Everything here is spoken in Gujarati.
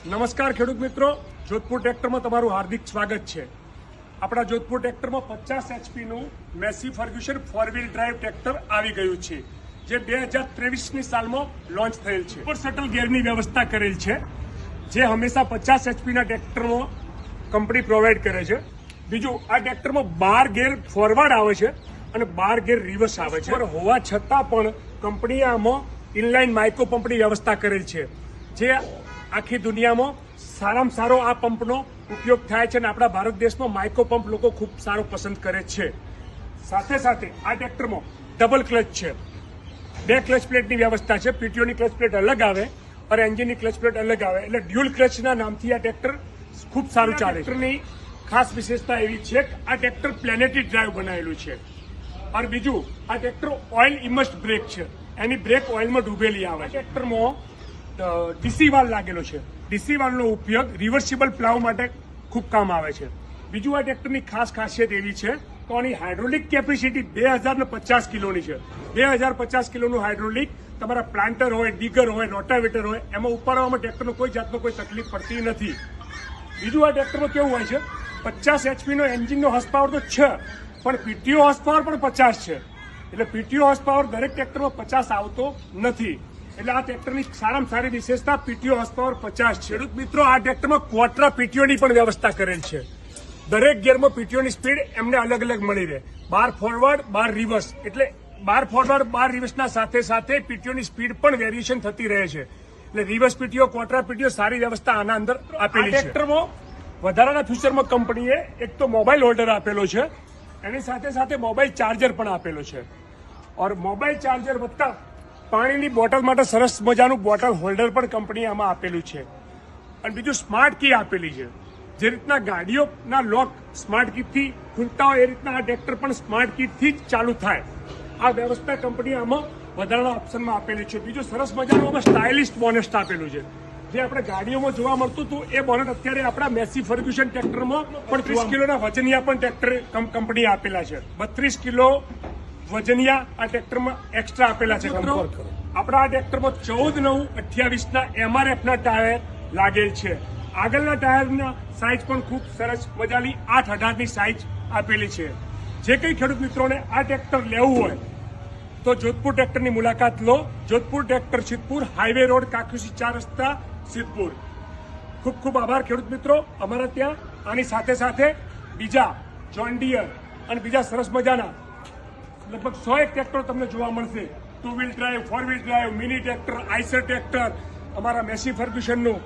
નમસ્કાર ખેડૂત મિત્રો, જોધપુર ટ્રેક્ટરમાં તમારું હાર્દિક સ્વાગત છે। આપણા જોધપુર ટ્રેક્ટરમાં 50 એચપીનું Massey Ferguson 4 wheel drive tractor આવી ગયું છે, જે 2023ની સાલમાં લોન્ચ થયેલ છે। સુપર શટલ ગિયરની વ્યવસ્થા કરેલ છે, જે હંમેશા 50 એચપીના ટ્રેક્ટરમાં કંપની પ્રોવાઈડ કરે છે। બીજું, આ ટ્રેક્ટરમાં 12 ગિયર ફોરવર્ડ આવે છે અને 12 ગિયર રિવર્સ આવે છે। હોવા છતાં પણ કંપનીએ આમાં ઇનલાઇન માઇક્રો પંપની વ્યવસ્થા કરેલ છે, જે આખી દુનિયામાં સારામાં સારો આ પંપનો ઉપયોગ થાય છે અને આપણા ભારત દેશમાં માઇક્રો પંપ લોકો ખૂબ સારો પસંદ કરે છે। સાથે સાથે આ ટ્રેક્ટરમાં ડબલ ક્લચ છે, 2 ક્લચ પ્લેટની વ્યવસ્થા છે। પીટીઓની ક્લચ પ્લેટ અલગ આવે અને એન્જિનની ક્લચ પ્લેટ અલગ આવે, એટલે ડ્યુઅલ ક્લચના નામથી આ ટ્રેક્ટર ખૂબ સારું ચાલે છે। ટ્રેક્ટરની ખાસ વિશેષતા એવી છે કે આ ટ્રેક્ટર પ્લેનેટરી ડ્રાઈવ બનાવેલું છે। અને બીજું, આ ટ્રેક્ટર ઓઇલ ઇમર્સ્ડ બ્રેક છે, એની બ્રેક ઓઇલમાં ડૂબેલી આવે છે। ટ્રેક્ટરમાં ડીસી વાલ્વ લાગેલો છે, ડીસી વાલ્વનો ઉપયોગ રિવર્સિબલ પ્લાવ માટે ખૂબ કામ આવે છે। બીજું, આ ટ્રેક્ટરની ખાસ ખાસિયત એવી છે તો આની હાઇડ્રોલિક કેપેસિટી 2050 કિલોની છે। 2050 કિલોનું હાઇડ્રોલિક તમારા પ્લાન્ટર હોય, ડીગર હોય, રોટાવેટર હોય, એમાં ઉપાડવામાં ટ્રેક્ટરનો કોઈ જાતનો કોઈ તકલીફ પડતી નથી। બીજું, આ ટ્રેક્ટરમાં કેવું હોય છે, 50 એચપીનો એન્જિનનો હોર્સ પાવર તો છે, પણ પીટીઓ હોર્સ પાવર પણ 50 છે, એટલે પીટીઓ હોર્સ પાવર દરેક ટ્રેક્ટરમાં 50 આવતો નથી। એટલે આ ટ્રેક્ટરની સારામાં સારી વિશેષતા પીટીઓ હોર્સ પાવર 50 છે। ખેડૂત મિત્રો, આ ટ્રેક્ટરમાં ક્વાર્ટર પીટીઓની પણ વ્યવસ્થા કરેલ છે। દરેક ગિયરમાં પીટીઓની સ્પીડ એમને અલગ અલગ મળી રહે, 12 ફોરવર્ડ 12 રિવર્સ, એટલે 12 ફોરવર્ડ 12 રિવર્સના સાથે સાથે પીટીઓની સ્પીડ પણ વેરિએશન થતી રહે છે, એટલે રિવર્સ પીટીઓ, ક્વાર્ટર પીટીઓ સારી વ્યવસ્થા આના અંદર આપેલી છે। ટ્રેક્ટરમાં વધારાના ફ્યુચરમાં કંપનીએ એક તો મોબાઈલ હોલ્ડર આપેલો છે, એની સાથે સાથે મોબાઈલ ચાર્જર પણ આપેલો છે। ઓર મોબાઈલ ચાર્જર વત્તા પાણીની બોટલ માટે સરસ મજાનું બોટલ હોલ્ડર પણ કંપનીએ આમાં આપેલું છે। અને બીજું, સ્માર્ટ કી આપેલી છે, જે રીતના ગાડીઓના લોક સ્માર્ટ કીથી ખુલતા હોય એ રીતના આ ટ્રેક્ટર પણ સ્માર્ટ કીથી જ ચાલુ થાય, આ વ્યવસ્થા કંપનીએ આમાં વધારાના ઓપ્શનમાં આપેલી છે। બીજું, સરસ મજાનું આમાં સ્ટાઇલિશ બોનેટ આપેલું છે, જે આપણે ગાડીઓમાં જોવા મળતું હતું એ બોનેટ અત્યારે આપણા મેસી ફર્ગ્યુસન ટ્રેક્ટરમાં પણ 30 કિલોના વજનિયા પણ ટ્રેક્ટર કંપનીએ આપેલા છે। 32 કિલો વજનિયા આ ટ્રેક્ટરમાં એક્સ્ટ્રા આપેલા છે। આપણા આ ટ્રેક્ટરમાં 14/9/28ના એમઆરએફના ટાયર લાગેલ છે। આગળના ટાયરના સાઇઝ પણ ખૂબ સરસ મજાની 8/18ની સાઇઝ આપેલી છે। જે કંઈ ખેડૂત મિત્રોને આ ટ્રેક્ટર લેવું હોય તો જોધપુર ટ્રેક્ટરની મુલાકાત લો। Jodhpur tractor Siddhpur, highway road, Kakoshi 4 રસ્તા, સિદ્ધપુર। ખૂબ ખૂબ આભાર ખેડૂત મિત્રો। અમારા ત્યાં આની સાથે સાથે બીજા જોન ડિયર અને બીજા સરસ મજાના લગભગ 100 ટ્રેક્ટર તમને જોવા મળશે। 2 wheel drive, 4 wheel drive, mini tractor, Eicher tractor, અમારા મેસી ફર્ગ્યુસનનું